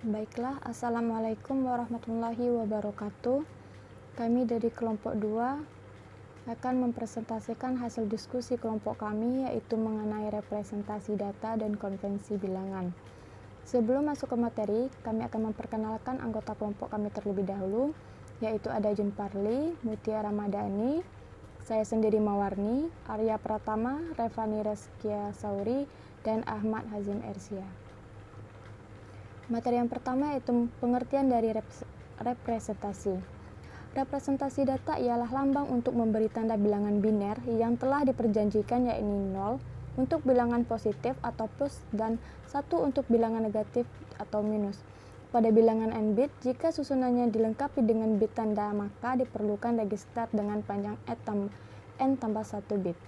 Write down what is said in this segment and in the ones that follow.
Baiklah, Assalamualaikum warahmatullahi wabarakatuh. Kami dari kelompok 2 akan mempresentasikan hasil diskusi kelompok kami, yaitu mengenai representasi data dan konvensi bilangan. Sebelum masuk ke materi, kami akan memperkenalkan anggota kelompok kami terlebih dahulu, yaitu ada Jun Parli, Mutia Ramadhani, saya sendiri Mawarni, Arya Pratama, Revani Reskia Sauri, dan Ahmad Hazim Ersia. Materi yang pertama yaitu pengertian dari representasi. Representasi data ialah lambang untuk memberi tanda bilangan biner yang telah diperjanjikan, yaitu 0 untuk bilangan positif atau plus dan 1 untuk bilangan negatif atau minus. Pada bilangan n-bit, jika susunannya dilengkapi dengan bit tanda, maka diperlukan register dengan panjang n tambah 1 bit.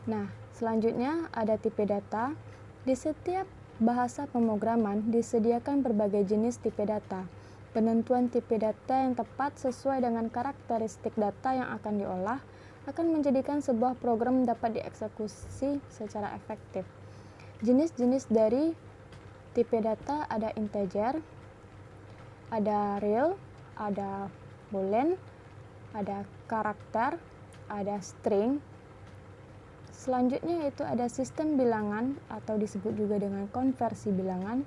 Nah, selanjutnya ada tipe data. Di setiap bahasa pemrograman disediakan berbagai jenis tipe data. Penentuan tipe data yang tepat sesuai dengan karakteristik data yang akan diolah akan menjadikan sebuah program dapat dieksekusi secara efektif. Jenis-jenis dari tipe data ada integer, ada real, ada boolean, ada karakter, ada string. Selanjutnya itu ada sistem bilangan atau disebut juga dengan konversi bilangan.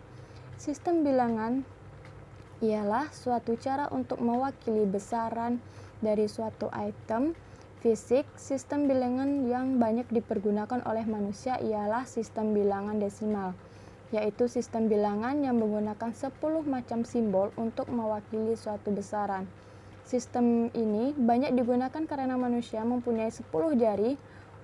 Sistem bilangan ialah suatu cara untuk mewakili besaran dari suatu item fisik. Sistem bilangan yang banyak dipergunakan oleh manusia ialah sistem bilangan desimal, yaitu sistem bilangan yang menggunakan 10 macam simbol untuk mewakili suatu besaran. Sistem ini banyak digunakan karena manusia mempunyai 10 jari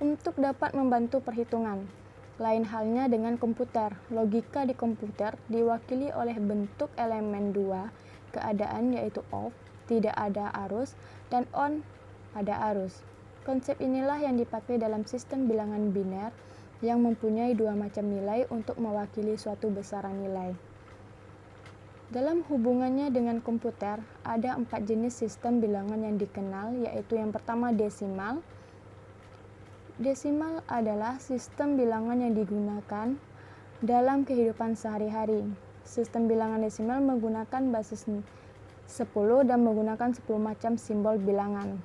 untuk dapat membantu perhitungan. Lain halnya dengan komputer. Logika di komputer diwakili oleh bentuk elemen 2 keadaan, yaitu off, tidak ada arus, dan on, ada arus. Konsep inilah yang dipakai dalam sistem bilangan biner yang mempunyai 2 macam nilai untuk mewakili suatu besaran nilai. Dalam hubungannya dengan komputer, ada 4 jenis sistem bilangan yang dikenal, yaitu yang pertama desimal. Desimal adalah sistem bilangan yang digunakan dalam kehidupan sehari-hari. Sistem bilangan desimal menggunakan basis 10 dan menggunakan 10 macam simbol bilangan,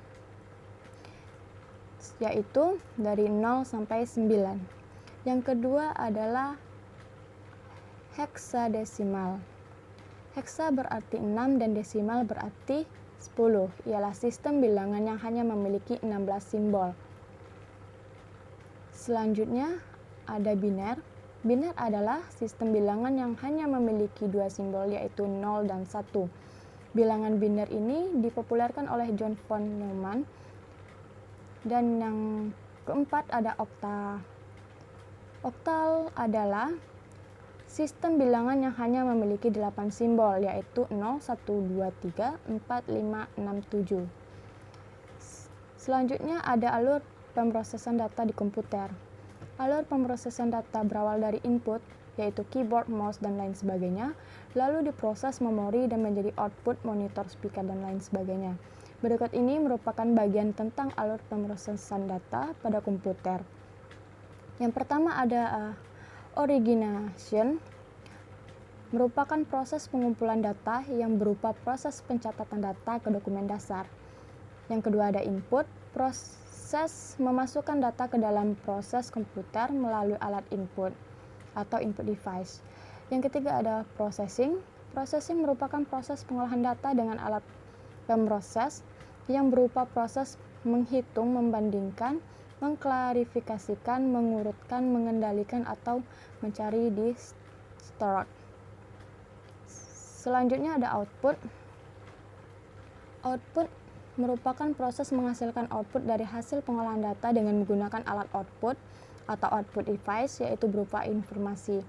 yaitu dari 0 sampai 9. Yang kedua adalah heksadesimal. Heksa berarti 6 dan desimal berarti 10. Ialah sistem bilangan yang hanya memiliki 16 simbol. Selanjutnya ada biner. Biner adalah sistem bilangan yang hanya memiliki 2 simbol, yaitu 0 dan 1. Bilangan biner ini dipopulerkan oleh John von Neumann. Dan yang keempat ada oktal. Oktal adalah sistem bilangan yang hanya memiliki 8 simbol, yaitu 0, 1, 2, 3, 4, 5, 6, 7. Selanjutnya ada alur pemrosesan data di komputer. Alur pemrosesan data berawal dari input, yaitu keyboard, mouse, dan lain sebagainya, lalu diproses memori dan menjadi output monitor, speaker, dan lain sebagainya. Berikut ini merupakan bagian tentang alur pemrosesan data pada komputer. Yang pertama ada origination, merupakan proses pengumpulan data yang berupa proses pencatatan data ke dokumen dasar. Yang kedua ada input, proses memasukkan data ke dalam proses komputer melalui alat input atau input device. Yang ketiga ada processing. Processing merupakan proses pengolahan data dengan alat pemroses yang berupa proses menghitung, membandingkan, mengklarifikasikan, mengurutkan, mengendalikan, atau mencari di storage. Selanjutnya ada output. Output merupakan proses menghasilkan output dari hasil pengolahan data dengan menggunakan alat output atau output device, yaitu berupa informasi.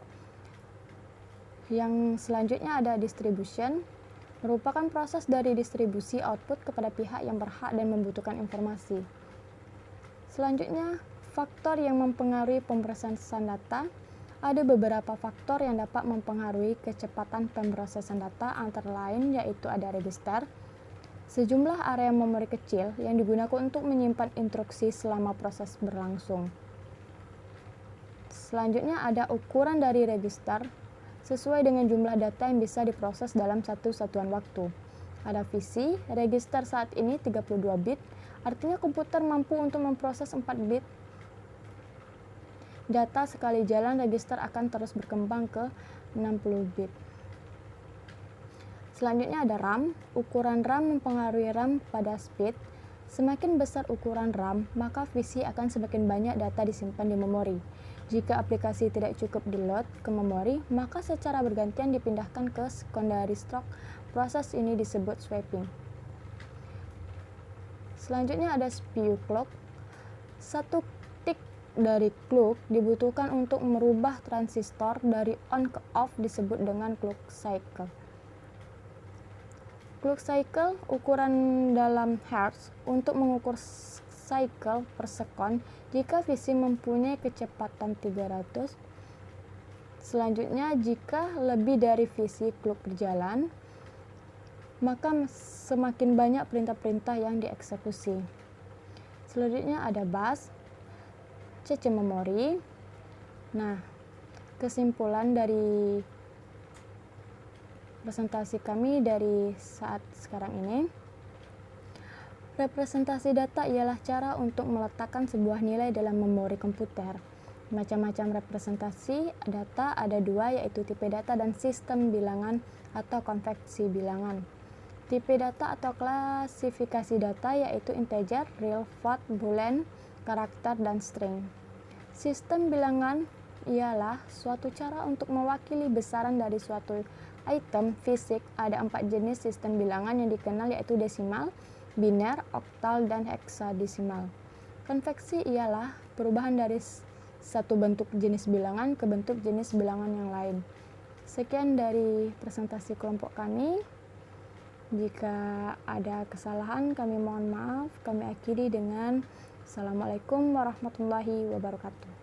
Yang selanjutnya ada distribution, merupakan proses dari distribusi output kepada pihak yang berhak dan membutuhkan informasi. Selanjutnya, faktor yang mempengaruhi pemrosesan data. Ada beberapa faktor yang dapat mempengaruhi kecepatan pemrosesan data, antara lain yaitu ada register, sejumlah area memori kecil yang digunakan untuk menyimpan instruksi selama proses berlangsung. Selanjutnya ada ukuran dari register. sesuai dengan jumlah data yang bisa diproses dalam satu satuan waktu. Ada visi, register saat ini 32 bit, artinya komputer mampu untuk memproses 4 bit data sekali jalan. Register akan terus berkembang ke 60 bit. Selanjutnya ada RAM. Ukuran RAM mempengaruhi RAM pada speed. Semakin besar ukuran RAM, maka visi akan semakin banyak data disimpan di memori. Jika aplikasi tidak cukup di-load ke memori, maka secara bergantian dipindahkan ke secondary stroke. Proses ini disebut swapping. Selanjutnya ada CPU clock. Satu tik dari clock dibutuhkan untuk merubah transistor dari on ke off, disebut dengan clock cycle. Clock cycle ukuran dalam hertz untuk mengukur cycle per sekon jika visi mempunyai kecepatan 300. Selanjutnya, jika lebih dari visi clock berjalan, maka semakin banyak perintah-perintah yang dieksekusi. Selanjutnya ada bus, CC memori. Nah, kesimpulan dari presentasi kami dari saat sekarang ini, representasi data ialah cara untuk meletakkan sebuah nilai dalam memori komputer. Macam-macam representasi data ada dua, yaitu tipe data dan sistem bilangan atau konveksi bilangan. Tipe data atau klasifikasi data yaitu integer, real, float, boolean, karakter, dan string. Sistem bilangan ialah suatu cara untuk mewakili besaran dari suatu item fisik. Ada 4 jenis sistem bilangan yang dikenal, yaitu desimal, biner, oktal, dan heksadesimal. Konveksi ialah perubahan dari satu bentuk jenis bilangan ke bentuk jenis bilangan yang lain. Sekian dari presentasi kelompok kami. Jika ada kesalahan, kami mohon maaf. Kami akhiri dengan Assalamualaikum warahmatullahi wabarakatuh.